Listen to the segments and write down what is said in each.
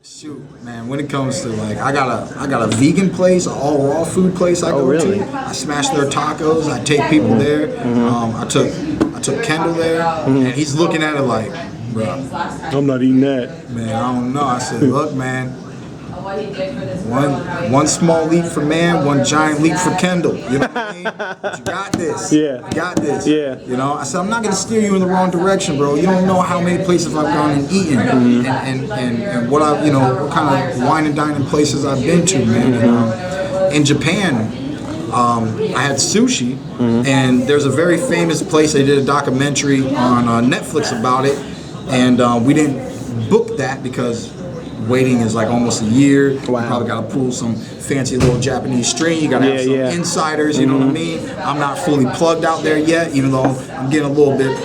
Shoot, man. When it comes to like, I got a vegan place, an all raw food place I go really? to. I smash their tacos. I take people there. I took Kendall there, and he's looking at it like, bro, I'm not eating that. man, I don't know. I said, look, man. One small leap for man, one giant leap for Kendall. You know what I mean? But you got this. Yeah. You got this. Yeah. You know, I said, I'm not going to steer you in the wrong direction, bro. You don't know how many places I've gone and eaten and what I've, what kind of wine and dining places I've been to, man. In Japan, I had sushi, and there's a very famous place. They did a documentary on Netflix about it, and we didn't book that because waiting is like almost a year. Wow. You probably got to pull some fancy little Japanese string. You got to have some insiders, you know what I mean? I'm not fully plugged out there yet, even though I'm getting a little bit,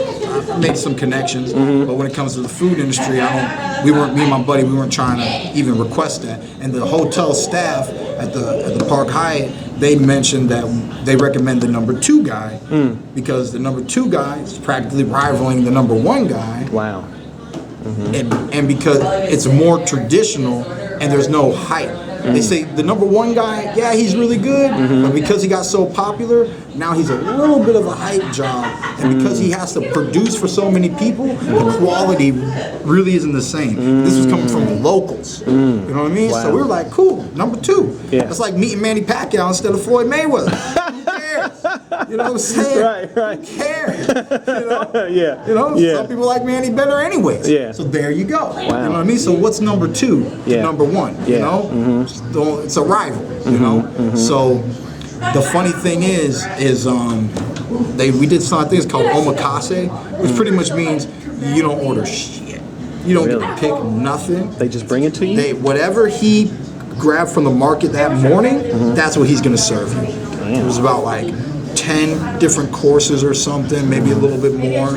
I made some connections. But when it comes to the food industry, me and my buddy, we weren't trying to even request that. And the hotel staff at the Park Hyatt, they mentioned that they recommend the number 2 guy because the number 2 guy is practically rivaling the number 1 guy. Wow. And because it's more traditional and there's no hype. They say the number 1 guy, yeah, he's really good, but because he got so popular, now he's a little bit of a hype job. And because he has to produce for so many people, the quality really isn't the same. This was coming from the locals. You know what I mean? Wow. So we were like, cool, number 2. Yeah. That's like meeting Manny Pacquiao instead of Floyd Mayweather. Who cares? You know what I'm saying? Right. Who cares? You know? Yeah. Some people like Manny better anyways. Yeah. So there you go. Wow. You know what I mean? So what's number 2 to number 1? You know? It's a rival, you know? So the funny thing is we did something called Omakase, which pretty much means you don't order shit. You don't get to pick nothing. They just bring it to you? Whatever he grabbed from the market that morning, that's what he's gonna serve you. It was about like 10 different courses or something, maybe a little bit more.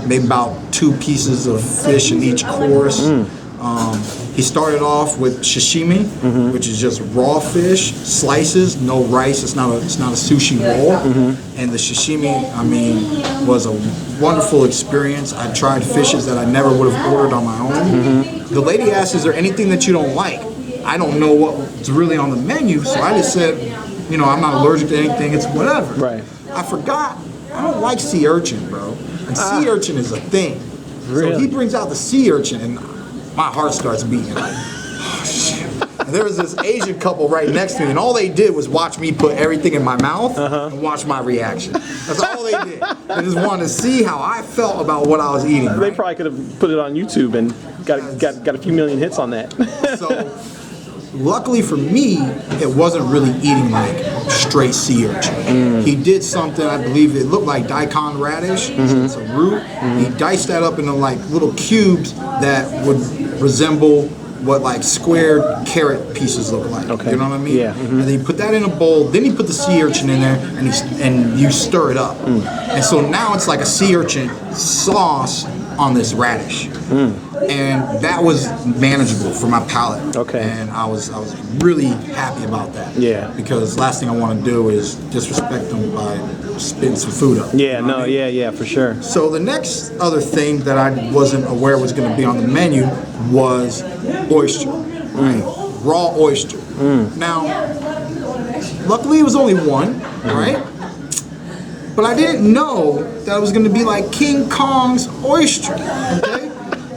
Maybe about 2 pieces of fish in each course. He started off with sashimi, which is just raw fish, slices, no rice. It's not a sushi roll. And the sashimi, I mean, was a wonderful experience. I tried fishes that I never would have ordered on my own. The lady asked, "Is there anything that you don't like?" I don't know what's really on the menu, so I just said, I'm not allergic to anything. It's whatever. Right. I forgot. I don't like sea urchin, bro. And sea urchin is a thing. Really? So he brings out the sea urchin, and my heart starts beating like, oh shit. And there was this Asian couple right next to me, and all they did was watch me put everything in my mouth and watch my reaction. That's all they did. They just wanted to see how I felt about what I was eating. Right? They probably could have put it on YouTube and got a few million hits on that. So, luckily for me, it wasn't really eating like straight sea urchin. He did something, I believe it looked like daikon radish. It's a root. He diced that up into like little cubes that would resemble what like squared carrot pieces look like. Okay. You know what I mean? Yeah. And then he put that in a bowl. Then he put the sea urchin in there, and you stir it up. And so now it's like a sea urchin sauce on this radish. And that was manageable for my palate. Okay. And I was really happy about that. Yeah. Because last thing I want to do is disrespect them by spitting some food up. Yeah, you know what I mean? yeah, for sure. So the next other thing that I wasn't aware was going to be on the menu was oyster. Right? Raw oyster. Now, luckily it was only one, right? But I didn't know that it was going to be like King Kong's oyster. Okay?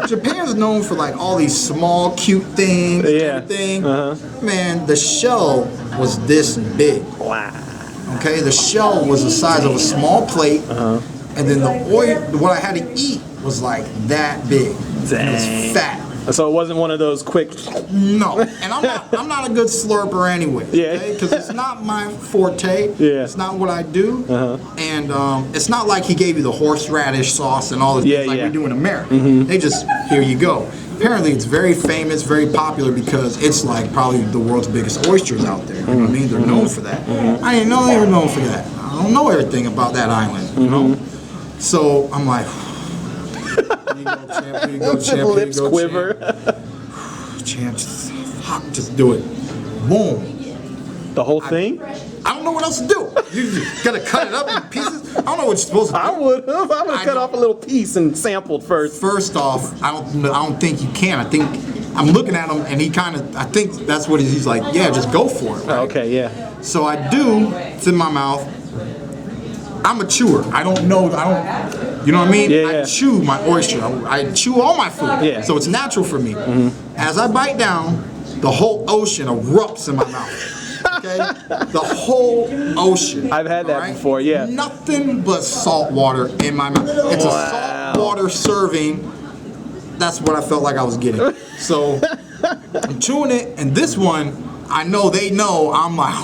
Japan's known for like all these small, cute things. Yeah. Everything. Man, the shell was this big. Wow. Okay, the shell was the size of a small plate, and then what I had to eat was like that big. Dang. It was fat. So it wasn't one of those quick. No, and I'm not a good slurper anyway. Yeah. Because it's not my forte. Yeah. It's not what I do. And it's not like he gave you the horseradish sauce and all the things like we do in America. They just, here you go. Apparently it's very famous, very popular because it's like probably the world's biggest oysters out there. You know what I mean? They're known for that. I didn't know they were known for that. I don't know everything about that island, you know? So I'm like, here you go, champ, here you go, champ, here you Lips go, quiver. champ, just do it. Boom. The whole thing? I don't know what else to do. You gotta cut it up in pieces. I don't know what you're supposed to do. I would have cut off a little piece and sampled first. First off, I don't think you can. I think I'm looking at him, and he kind of, I think that's what he's like, yeah, just go for it. Right? Oh, okay, yeah. So I do, it's in my mouth. I'm a chewer. I don't know, you know what I mean? Yeah. I chew my oyster. I chew all my food. Yeah. So it's natural for me. As I bite down, the whole ocean erupts in my mouth. Okay? The whole ocean. I've had that before, yeah. Nothing but salt water in my mouth. It's a salt water serving. That's what I felt like I was getting. So I'm chewing it, and this one, I know they know I'm like,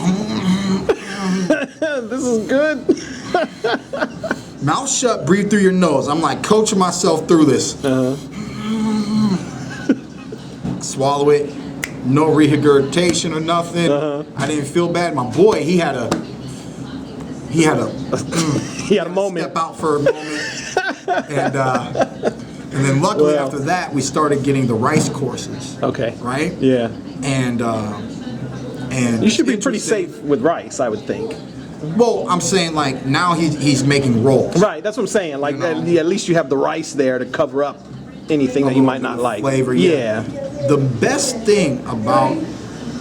This is good. mouth shut, breathe through your nose. I'm like coaching myself through this. Swallow it. No regurgitation or nothing. I didn't feel bad. My boy, he had a He had a moment. Step out for a moment. And then luckily after that, we started getting the rice courses. Okay. Right? Yeah. And You should be pretty safe with rice, I would think. Well, I'm saying like now he's making rolls. Right, that's what I'm saying. Like at least you have the rice there to cover up anything that you might not like. Flavor, yeah. The best thing about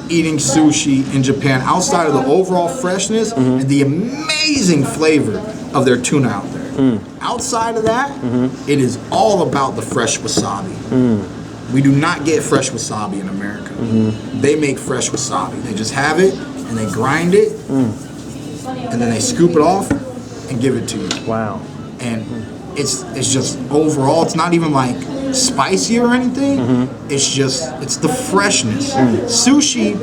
eating sushi in Japan, outside of the overall freshness and the amazing flavor of their tuna out there, outside of that, it is all about the fresh wasabi. We do not get fresh wasabi in America. They make fresh wasabi. They just have it and they grind it and then they scoop it off and give it to you. Wow. And it's just overall, it's not even like spicy or anything. It's the freshness. Sushi,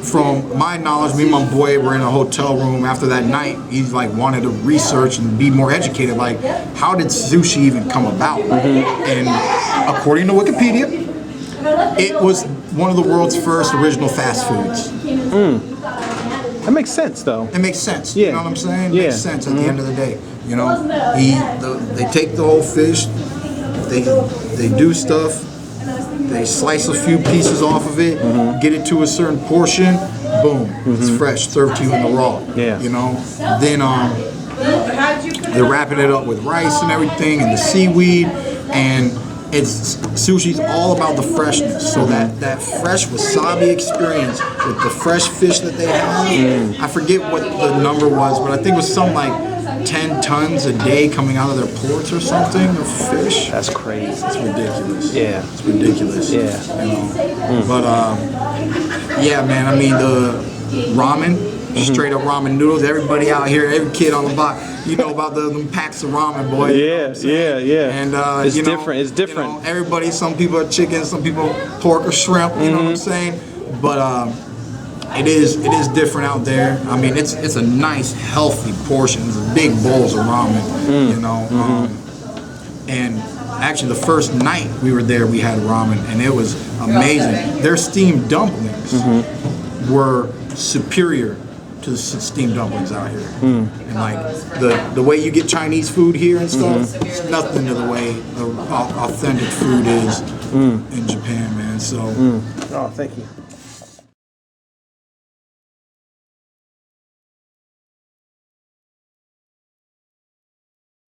from my knowledge, me and my boy were in a hotel room after that night. He like wanted to research and be more educated. Like, how did sushi even come about? And according to Wikipedia, it was one of the world's first original fast foods. That makes sense, though. It makes sense. Yeah. You know what I'm saying? It Yeah. makes sense at the end of the day. You know, they take the whole fish, they do stuff, they slice a few pieces off of it, get it to a certain portion, boom, it's fresh, served to you in the raw. Yeah. You know, then they're wrapping it up with rice and everything, and the seaweed, and sushi's all about the freshness. So that fresh wasabi experience with the fresh fish that they have, I forget what the number was, but I think it was something like 10 tons a day coming out of their ports or something of fish. That's crazy. It's ridiculous. Yeah. It's ridiculous. Yeah. You know? But yeah, man, I mean the ramen, straight up ramen noodles. Everybody out here, every kid on the block, you know about them packs of ramen, boy. You know what I'm saying? Yeah. And it's different. It's different. You know, everybody, some people are chicken, some people pork or shrimp. You know what I'm saying? But it is different out there. I mean, it's a nice, healthy portion. It's big bowls of ramen. You know, and actually the first night we were there, we had ramen, and it was amazing. Their steamed dumplings were superior to the steamed dumplings out here. And like the way you get Chinese food here and stuff, it's nothing to the way the authentic food is in Japan, man. So Oh, thank you.